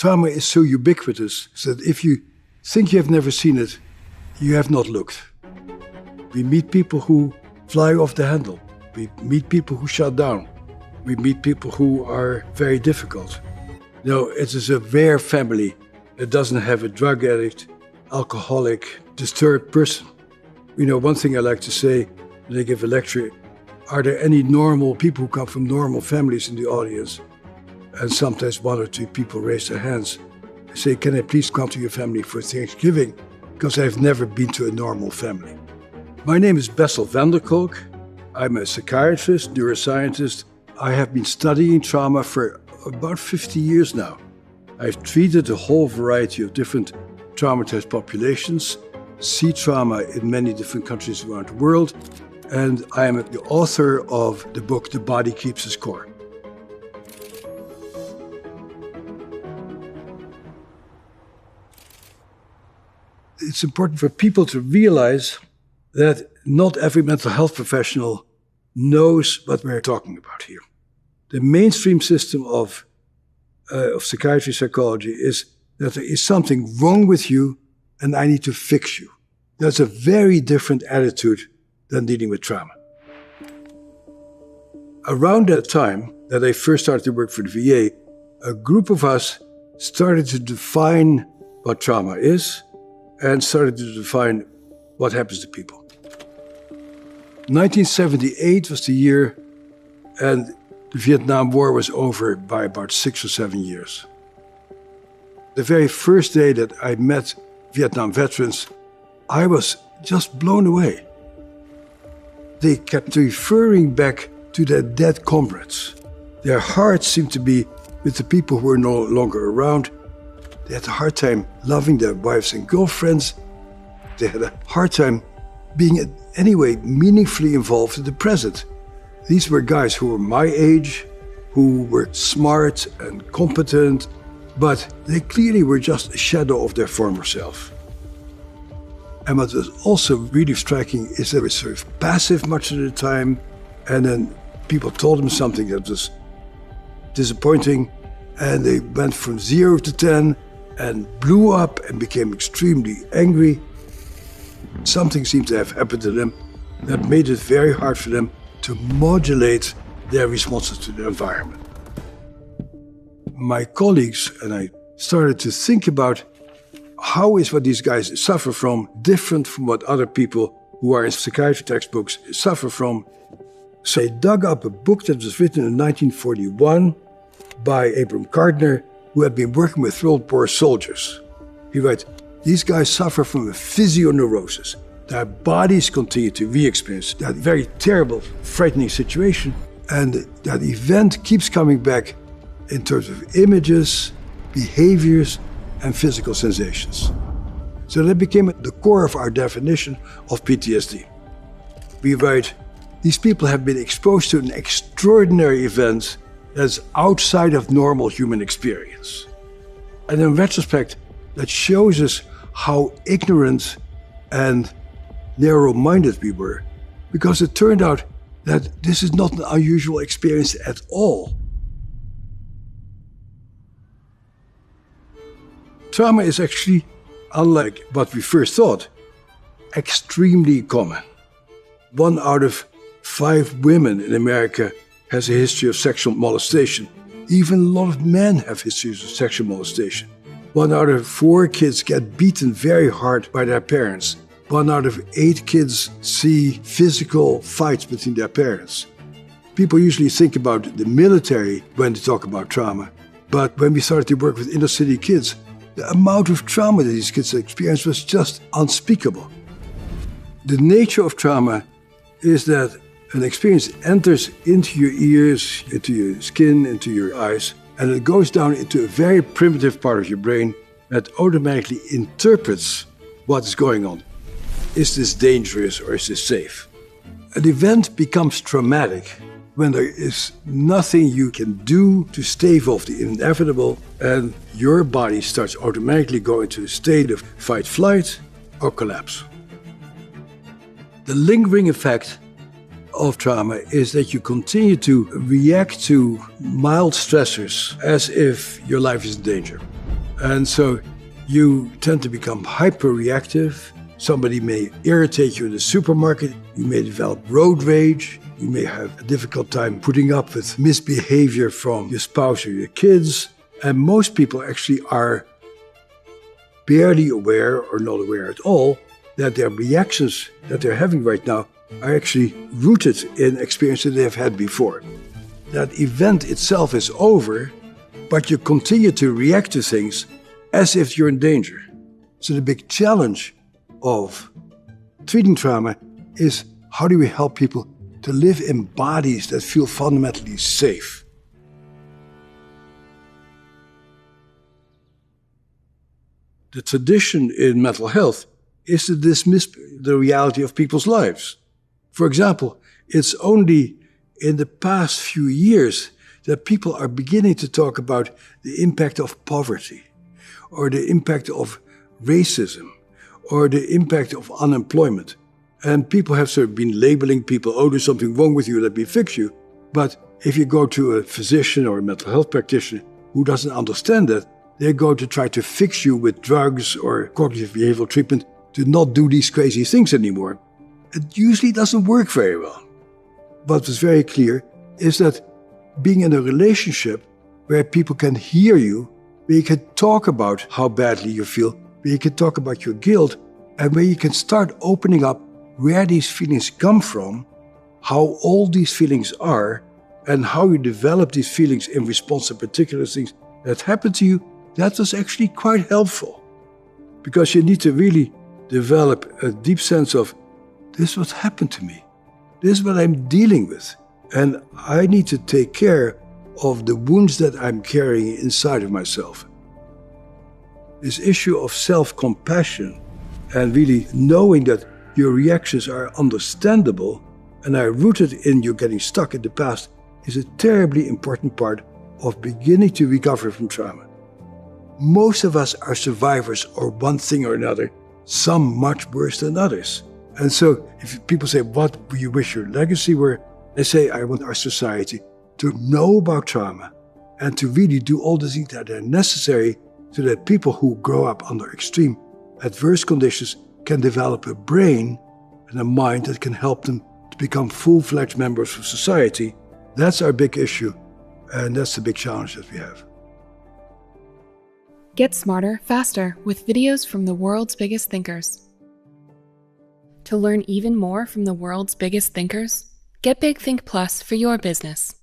Trauma is so ubiquitous that if you think you have never seen it, you have not looked. We meet people who fly off the handle. We meet people who shut down. We meet people who are very difficult. It is a rare family that doesn't have a drug addict, alcoholic, disturbed person. One thing I like to say when I give a lecture, are there any normal people who come from normal families in the audience? And sometimes one or two people raise their hands. I say, can I please come to your family for Thanksgiving? Because I've never been to a normal family. My name is Bessel van der Kolk. I'm a psychiatrist, neuroscientist. I have been studying trauma for about 50 years now. I've treated a whole variety of different traumatized populations, see trauma in many different countries around the world, and I am the author of the book, The Body Keeps the Score. It's important for people to realize that not every mental health professional knows what we're talking about here. The mainstream system of psychiatry, psychology is that there is something wrong with you and I need to fix you. That's a very different attitude than dealing with trauma. Around that time that I first started to work for the VA, a group of us started to define what trauma is and started to define what happens to people. 1978 was the year, and the Vietnam War was over by about 6 or 7 years. The very first day that I met Vietnam veterans, I was just blown away. They kept referring back to their dead comrades. Their hearts seemed to be with the people who were no longer around. They had a hard time loving their wives and girlfriends. They had a hard time being in any way meaningfully involved in the present. These were guys who were my age, who were smart and competent, but they clearly were just a shadow of their former self. And what was also really striking is they were sort of passive much of the time, and then people told them something that was disappointing, and they went from 0 to 10 and blew up and became extremely angry. Something seemed to have happened to them that made it very hard for them to modulate their responses to the environment. My colleagues and I started to think about how is what these guys suffer from different from what other people who are in psychiatry textbooks suffer from. So I dug up a book that was written in 1941 by Abram Gardner, who had been working with World War soldiers. He writes, these guys suffer from a physioneurosis. Their bodies continue to re-experience that very terrible, frightening situation. And that event keeps coming back in terms of images, behaviors, and physical sensations. So that became the core of our definition of PTSD. We write, these people have been exposed to an extraordinary event that's outside of normal human experience. And in retrospect, that shows us how ignorant and narrow-minded we were, because it turned out that this is not an unusual experience at all. Trauma is actually, unlike what we first thought, extremely common. 1 out of 5 women in America has a history of sexual molestation. Even a lot of men have histories of sexual molestation. 1 out of 4 kids get beaten very hard by their parents. 1 out of 8 kids see physical fights between their parents. People usually think about the military when they talk about trauma. But when we started to work with inner city kids, the amount of trauma that these kids experienced was just unspeakable. The nature of trauma is that an experience enters into your ears, into your skin, into your eyes, and it goes down into a very primitive part of your brain that automatically interprets what is going on. Is this dangerous or is this safe? An event becomes traumatic when there is nothing you can do to stave off the inevitable, and your body starts automatically going into a state of fight, flight, or collapse. The lingering effect of trauma is that you continue to react to mild stressors as if your life is in danger. And so you tend to become hyper-reactive. Somebody may irritate you in the supermarket. You may develop road rage. You may have a difficult time putting up with misbehavior from your spouse or your kids. And most people actually are barely aware or not aware at all that their reactions that they're having right now are actually rooted in experiences they have had before. That event itself is over, but you continue to react to things as if you're in danger. So the big challenge of treating trauma is how do we help people to live in bodies that feel fundamentally safe? The tradition in mental health is to dismiss the reality of people's lives. For example, it's only in the past few years that people are beginning to talk about the impact of poverty, or the impact of racism, or the impact of unemployment. And people have sort of been labeling people, oh, there's something wrong with you, let me fix you. But if you go to a physician or a mental health practitioner who doesn't understand that, they're going to try to fix you with drugs or cognitive behavioral treatment to not do these crazy things anymore. It usually doesn't work very well. What was very clear is that being in a relationship where people can hear you, where you can talk about how badly you feel, where you can talk about your guilt, and where you can start opening up where these feelings come from, how old these feelings are, and how you develop these feelings in response to particular things that happen to you, that was actually quite helpful. Because you need to really develop a deep sense of, this is what happened to me. This is what I'm dealing with. And I need to take care of the wounds that I'm carrying inside of myself. This issue of self-compassion and really knowing that your reactions are understandable and are rooted in you getting stuck in the past is a terribly important part of beginning to recover from trauma. Most of us are survivors or one thing or another, some much worse than others. And so if people say, what do you wish your legacy were? I say, I want our society to know about trauma and to really do all the things that are necessary so that people who grow up under extreme adverse conditions can develop a brain and a mind that can help them to become full-fledged members of society. That's our big issue, and that's the big challenge that we have. Get smarter, faster with videos from the world's biggest thinkers. To learn even more from the world's biggest thinkers, get Big Think Plus for your business.